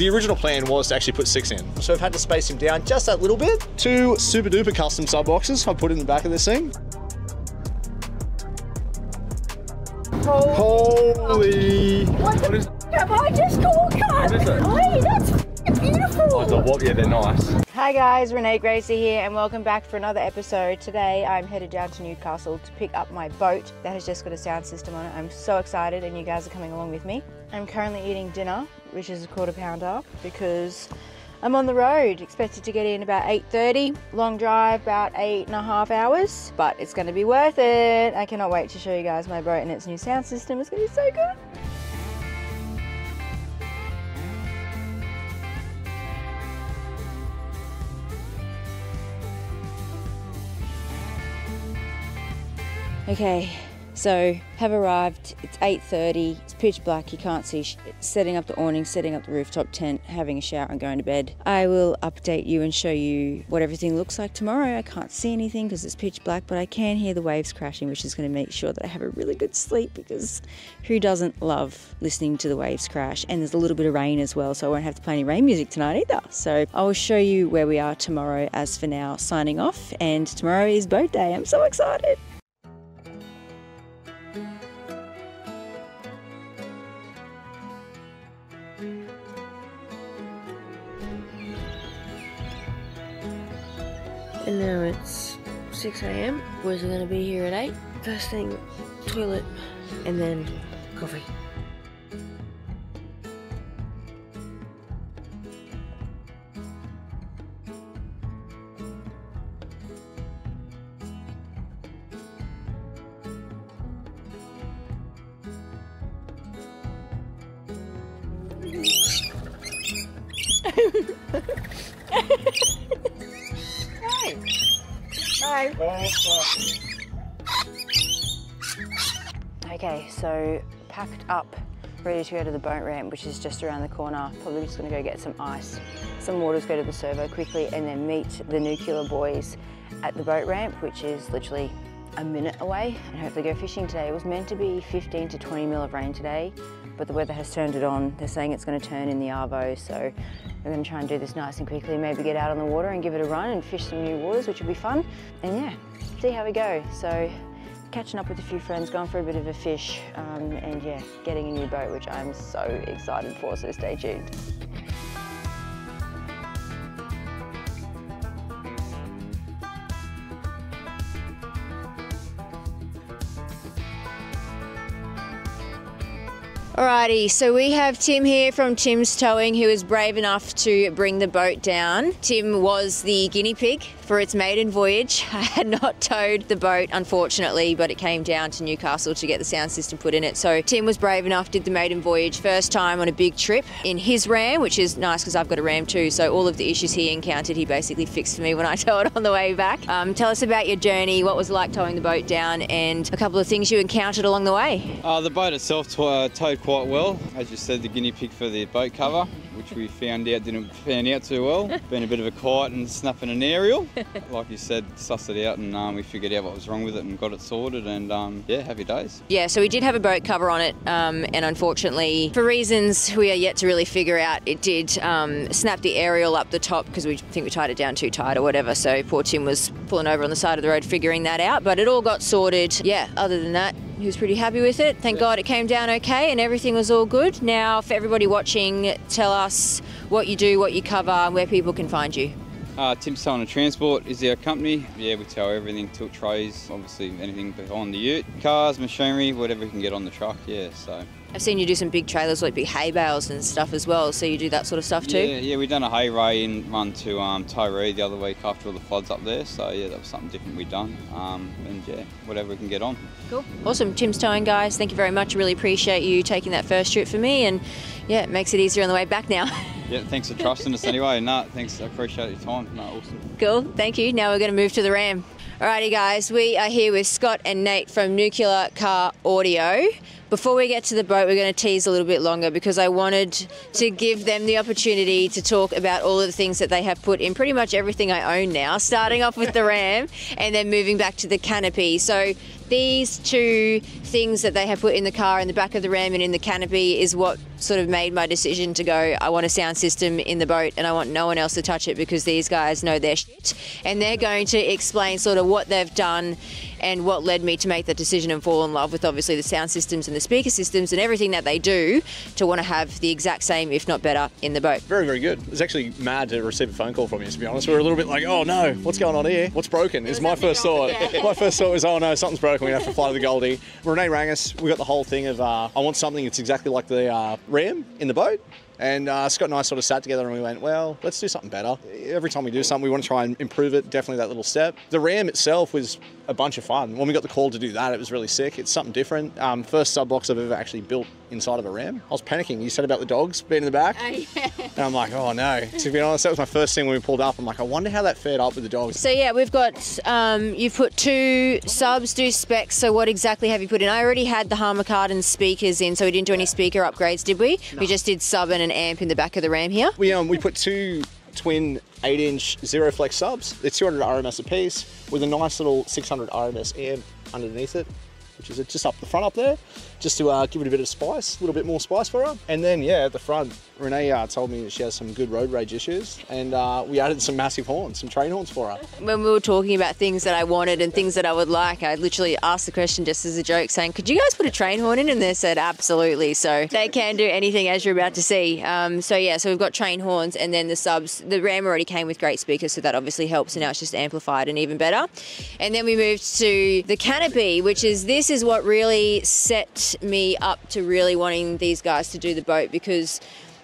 The original plan was to actually put 6 in, so I've had to space him down just that little bit. 2 super duper custom sub boxes I put in the back of this thing. Holy! What is have I just caught? What is it? Hey, that's beautiful! Oh, the what? Yeah, they're nice. Hi guys, Renee Gracie here and welcome back for another episode. Today I'm headed down to Newcastle to pick up my boat that has just got a sound system on it. I'm so excited and you guys are coming along with me. I'm currently eating dinner, which is a quarter pounder, because I'm on the road, expected to get in about 8:30. Long drive, about 8.5 hours, but it's going to be worth it. I cannot wait to show you guys my boat and its new sound system. It's going to be so good. Okay, so have arrived. It's 8:30. It's pitch black. You can't see setting up the awning, setting up the rooftop tent, having a shower and going to bed. I will update you and show you what everything looks like tomorrow. I can't see anything because it's pitch black, but I can hear the waves crashing, which is going to make sure that I have a really good sleep, because who doesn't love listening to the waves crash? And there's a little bit of rain as well, so I won't have to play any rain music tonight either. So I will show you where we are tomorrow. As for now, signing off, and tomorrow is boat day. I'm so excited. And now it's 6 AM. Boys are going to be here at 8. First thing, toilet, and then coffee. Hi. Okay, so packed up, ready to go to the boat ramp, which is just around the corner. Probably just gonna go get some ice, some waters, go to the servo quickly, and then meet the Nuclear boys at the boat ramp, which is literally a minute away, and hopefully go fishing today. It was meant to be 15 to 20 mil of rain today, but the weather has turned it on. They're saying it's going to turn in the Arvo, so we're going to try and do this nice and quickly, maybe get out on the water and give it a run and fish some new waters, which will be fun. And yeah, see how we go. So catching up with a few friends, going for a bit of a fish, and yeah, getting a new boat, which I'm so excited for, so stay tuned. Alrighty, so we have Tim here from Tim's Towing, who is brave enough to bring the boat down. Tim was the guinea pig for its maiden voyage. I had not towed the boat, unfortunately, but it came down to Newcastle to get the sound system put in it. So Tim was brave enough, did the maiden voyage, first time on a big trip in his Ram, which is nice because I've got a Ram too. So all of the issues he encountered, he basically fixed for me when I towed on the way back. Tell us about your journey, what was it like towing the boat down, and a couple of things you encountered along the way. The boat itself towed quite well. As you said, the guinea pig for the boat cover, which we found out didn't pan out too well. Been a bit of a kite and snapping an aerial. Like you said, sussed it out, and we figured out what was wrong with it and got it sorted, and yeah, happy days. Yeah, so we did have a boat cover on it, and unfortunately, for reasons we are yet to really figure out, it did snap the aerial up the top because we think we tied it down too tight or whatever. So poor Tim was pulling over on the side of the road figuring that out, but it all got sorted. Yeah, other than that, he was pretty happy with it. Thank God it came down okay and everything was all good. Now, for everybody watching, tell us what you do, what you cover, and where people can find you. Tim's Towing and Transport is our company. Yeah, we tow everything, tilt trays, obviously anything behind the ute, cars, machinery, whatever we can get on the truck, yeah, so. I've seen you do some big trailers, like big hay bales and stuff as well, so you do that sort of stuff too? Yeah, we done a hay ray and run to Tyree the other week after all the floods up there, so yeah, that was something different we'd done, and yeah, whatever we can get on. Cool. Awesome. Tim's Towing, guys, thank you very much. Really appreciate you taking that first trip for me, and yeah, it makes it easier on the way back now. Yeah, thanks for trusting us anyway. No, thanks, I appreciate your time. No, awesome. Cool, thank you. Now we're going to move to the Ram. Alrighty guys, we are here with Scott and Nate from Nuclear Car Audio. Before we get to the boat, we're going to tease a little bit longer because I wanted to give them the opportunity to talk about all of the things that they have put in pretty much everything I own now, starting off with the Ram and then moving back to the canopy. So These two things that they have put in the car, in the back of the Ram and in the canopy, is what sort of made my decision to go, I want a sound system in the boat and I want no one else to touch it, because these guys know their shit and they're going to explain sort of what they've done and what led me to make that decision and fall in love with obviously the sound systems and the speaker systems and everything that they do to want to have the exact same, if not better, in the boat. Very, very good. It was actually mad to receive a phone call from you, to be honest. We were a little bit like, oh no, what's going on here? What's broken? Is my first thought. Yeah. My first thought was, oh no, something's broken. We have to fly to the Goldie. Renee rang us. We got the whole thing of, I want something that's exactly like the Ram in the boat. And Scott and I sort of sat together and we went, well, let's do something better. Every time we do something, we want to try and improve it, definitely that little step. The Ram itself was a bunch of fun. When we got the call to do that, it was really sick. It's something different. First sub box I've ever actually built inside of a Ram. I was panicking. You said about the dogs being in the back. Yeah. And I'm like, oh no. To be honest, that was my first thing when we pulled up. I'm like, I wonder how that fared up with the dogs. So yeah, we've got, you've put 2 subs, 2 specs. So what exactly have you put in? I already had the Harman Kardon speakers in, so we didn't do any speaker upgrades, did we? No. We just did sub and an amp in the back of the Ram here. We put 2 twin 8-inch Zero Flex subs. They're 200 RMS a piece with a nice little 600 RMS amp underneath it, which is just up the front up there, just to give it a bit of spice, a little bit more spice for her. And then, yeah, at the front, Renee told me that she has some good road rage issues, and we added some massive horns, some train horns for her. When we were talking about things that I wanted and things that I would like, I literally asked the question just as a joke, saying, could you guys put a train horn in? And they said, absolutely. So they can do anything, as you're about to see. So we've got train horns, and then the subs. The Ram already came with great speakers, so that obviously helps, and now it's just amplified and even better. And then we moved to the canopy, which is, this is what really set me up to really wanting these guys to do the boat, because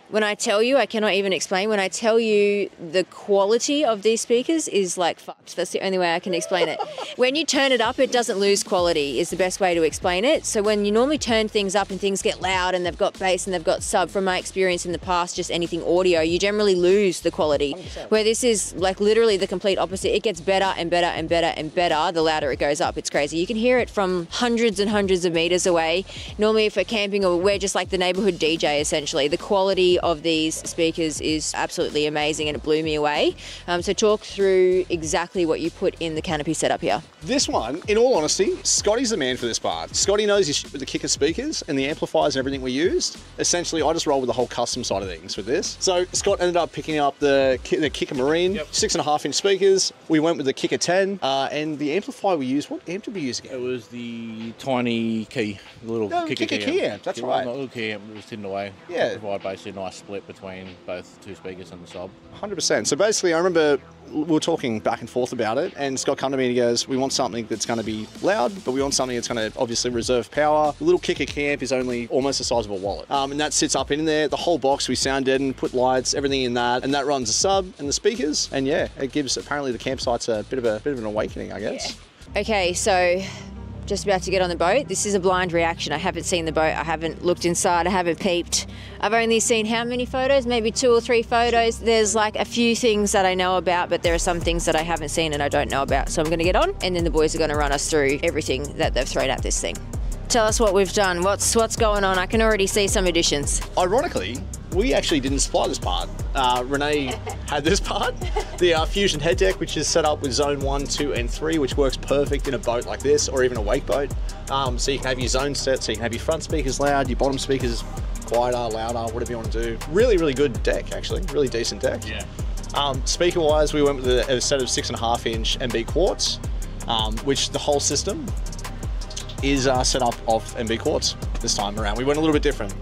when I tell you, I cannot even explain, when I tell you the quality of these speakers is like fucked. That's the only way I can explain it. When you turn it up, it doesn't lose quality is the best way to explain it. So when you normally turn things up and things get loud and they've got bass and they've got sub, from my experience in the past, just anything audio, you generally lose the quality. 100%. Where this is like literally the complete opposite. It gets better and better and better and better the louder it goes up. It's crazy. You can hear it from hundreds and hundreds of meters away. Normally if we're camping, or we're just like the neighborhood DJ essentially, the quality of these speakers is absolutely amazing, and it blew me away. So talk through exactly what you put in the canopy setup here. This one, in all honesty, Scotty's the man for this part. Scotty knows his shit with the kicker speakers and the amplifiers and everything we used. Essentially, I just roll with the whole custom side of things with this. So Scott ended up picking up the Kicker Marine, 6.5-inch speakers. We went with the Kicker 10, and the amplifier we used, what amp did we use again? It was the tiny key, the little Kicker key amp. That's right. The little key amp was hidden away. Yeah. To provide basically a nice split between both 2 speakers and the sub. 100%. So basically, I remember we were talking back and forth about it, and Scott come to me and he goes, we want something that's going to be loud, but we want something that's going to obviously reserve power. The little Kicker camp is only almost the size of a wallet. And that sits up in there. The whole box we sound deaden, put lights, everything in that, and that runs the sub and the speakers. And yeah, it gives apparently the campsites a bit of an awakening, I guess. Yeah. Okay, so just about to get on the boat. This is a blind reaction. I haven't seen the boat. I haven't looked inside. I haven't peeped. I've only seen how many photos? Maybe 2 or 3 photos. There's like a few things that I know about, but there are some things that I haven't seen and I don't know about. So I'm going to get on, and then the boys are going to run us through everything that they've thrown at this thing. Tell us what we've done. What's going on? I can already see some additions. Ironically, we actually didn't supply this part. Renee had this part, the Fusion head deck, which is set up with zone 1, 2, and 3, which works perfect in a boat like this, or even a wake boat. So you can have your zone set, so you can have your front speakers loud, your bottom speakers quieter, louder, whatever you want to do. Really, really good deck, actually. Really decent deck. Yeah. Speaker-wise, we went with a set of 6.5-inch MB quartz, which the whole system is set up off MB quartz this time around. We went a little bit different.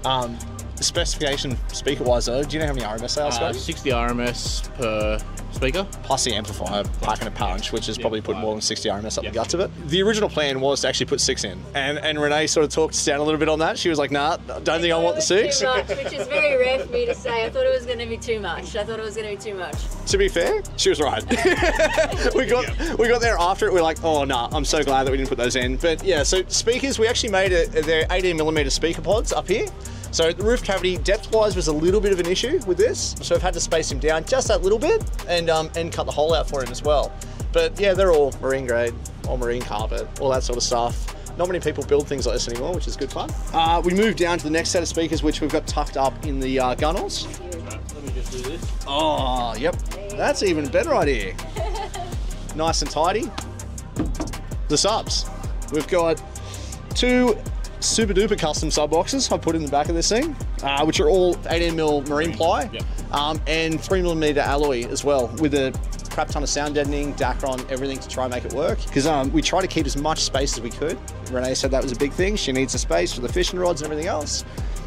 The specification speaker-wise though, do you know how many RMS they are, Scotty? 60 RMS per speaker. Plus the amplifier packing a punch, which has probably put more than 60 RMS up the guts of it. The original plan was to actually put 6 in, and Renee sort of talked us down a little bit on that. She was like, nah, don't think I want the 6. Too much, which is very rare for me to say. I thought it was going to be too much. To be fair, she was right. we got there after it. We're like, oh no, I'm so glad that we didn't put those in. But yeah, so speakers, we actually made they're 18mm speaker pods up here. So the roof cavity depth-wise was a little bit of an issue with this, so I've had to space him down just that little bit and cut the hole out for him as well. But yeah, they're all marine grade, all marine carpet, all that sort of stuff. Not many people build things like this anymore, which is good fun. We moved down to the next set of speakers, which we've got tucked up in the gunnels. Let me just do this. Oh, yep, that's even a better idea. Nice and tidy. The subs. We've got 2 super duper custom sub boxes I put in the back of this thing, which are all 18mm marine ply, and 3mm alloy as well, with a crap ton of sound deadening, Dacron, everything to try and make it work. Because we try to keep as much space as we could. Renee said that was a big thing. She needs the space for the fishing rods and everything else.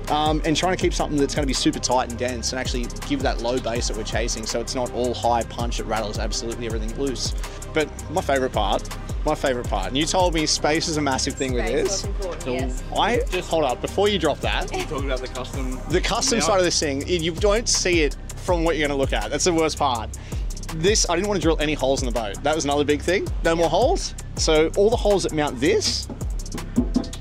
And trying to keep something that's going to be super tight and dense and actually give that low base that we're chasing, so it's not all high punch that rattles absolutely everything loose. But my favourite part, and you told me space is a massive thing with this. Yes. Hold up, before you drop that. You're talking about the custom Side of this thing, you don't see it from what you're going to look at. That's the worst part. This, I didn't want to drill any holes in the boat. That was another big thing. No more holes. So all the holes that mount this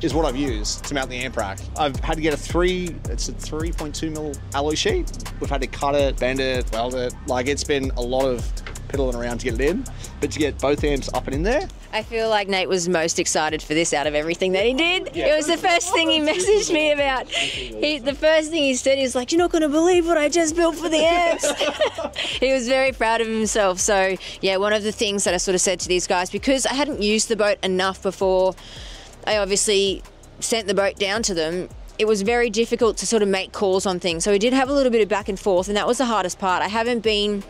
is what I've used to mount the amp rack. I've had to get it's a 3.2mm alloy sheet. We've had to cut it, bend it, weld it. Like, it's been a lot of piddling around to get it in, but to get both amps up and in there. I feel like Nate was most excited for this out of everything that he did. Yeah. It was the first thing he messaged me about. The first thing he said is like, "You're not going to believe what I just built for the amps." He was very proud of himself. So yeah, one of the things that I sort of said to these guys, because I hadn't used the boat enough before I obviously sent the boat down to them, it was very difficult to sort of make calls on things. So we did have a little bit of back and forth, and that was the hardest part. I haven't been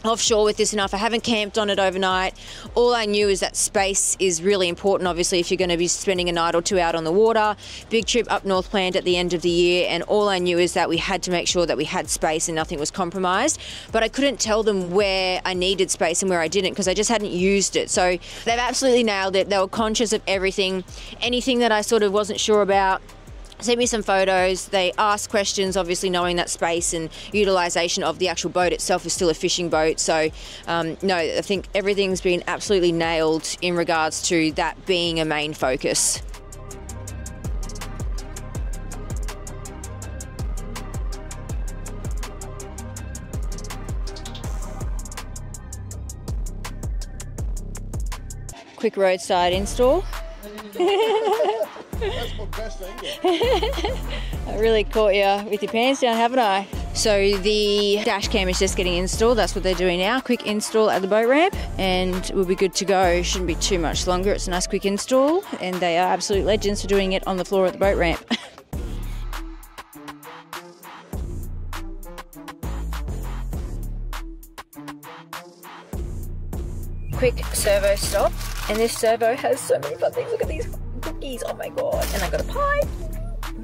offshore with this enough. I haven't camped on it overnight. All I knew is that space is really important, obviously, if you're going to be spending a night or two out on the water. Big trip up north planned at the end of the year, and all I knew is that we had to make sure that we had space and nothing was compromised. But I couldn't tell them where I needed space and where I didn't, because I just hadn't used it. So they've absolutely nailed it. They were conscious of everything. Anything that I sort of wasn't sure about, sent me some photos. They asked questions, obviously knowing that space and utilisation of the actual boat itself is still a fishing boat. So no, I think everything's been absolutely nailed in regards to that being a main focus. Quick roadside install. That's my best angle. I really caught you with your pants down, haven't I? So the dash cam is just getting installed. That's what they're doing now. Quick install at the boat ramp, and we'll be good to go. Shouldn't be too much longer. It's a nice quick install, and they are absolute legends for doing it on the floor at the boat ramp. Quick servo stop, and this servo has so many fun things. Look at these cookies, oh my god. And I got a pie,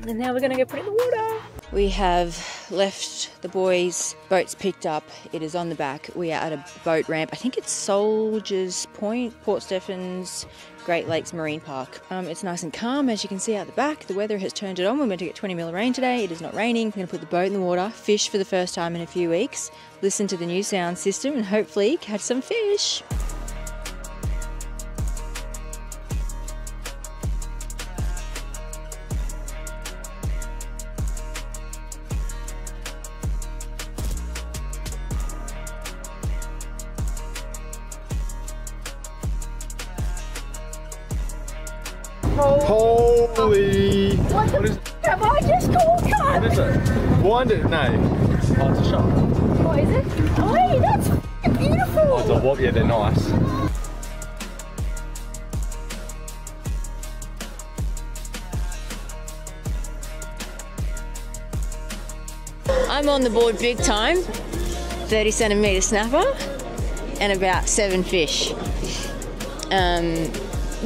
and now we're gonna go put it in the water. We have left the boys' boats picked up. It is on the back. We are at a boat ramp. I think it's Soldiers Point, Port Stephens, Great Lakes Marine Park. It's nice and calm, as you can see out the back. The weather has turned it on. We're meant to get 20mm rain today. It is not raining. We're gonna put the boat in the water, fish for the first time in a few weeks, listen to the new sound system, and hopefully catch some fish. Holy! What is? Have I just caught that? What is it? Wind it, no. Oh, it's a shark. What is it? Oh, hey, that's beautiful! Oh, it's a whoop, yeah, they're nice. I'm on the board big time. 30cm snapper and about 7 fish.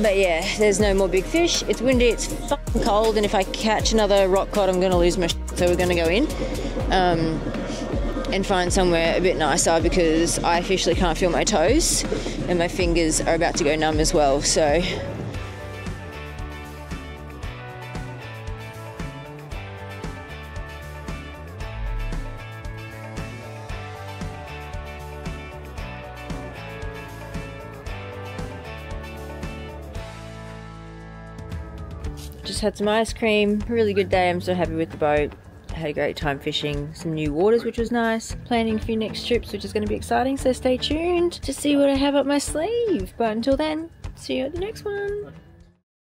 But yeah, there's no more big fish. It's windy, it's fucking cold, and if I catch another rock cod, I'm gonna lose my shit. So we're gonna go in and find somewhere a bit nicer, because I officially can't feel my toes and my fingers are about to go numb as well, so. Just had some ice cream, really good day. I'm so happy with the boat. Had a great time fishing some new waters, which was nice. Planning a few next trips, which is going to be exciting, so stay tuned to see what I have up my sleeve. But until then, see you at the next one.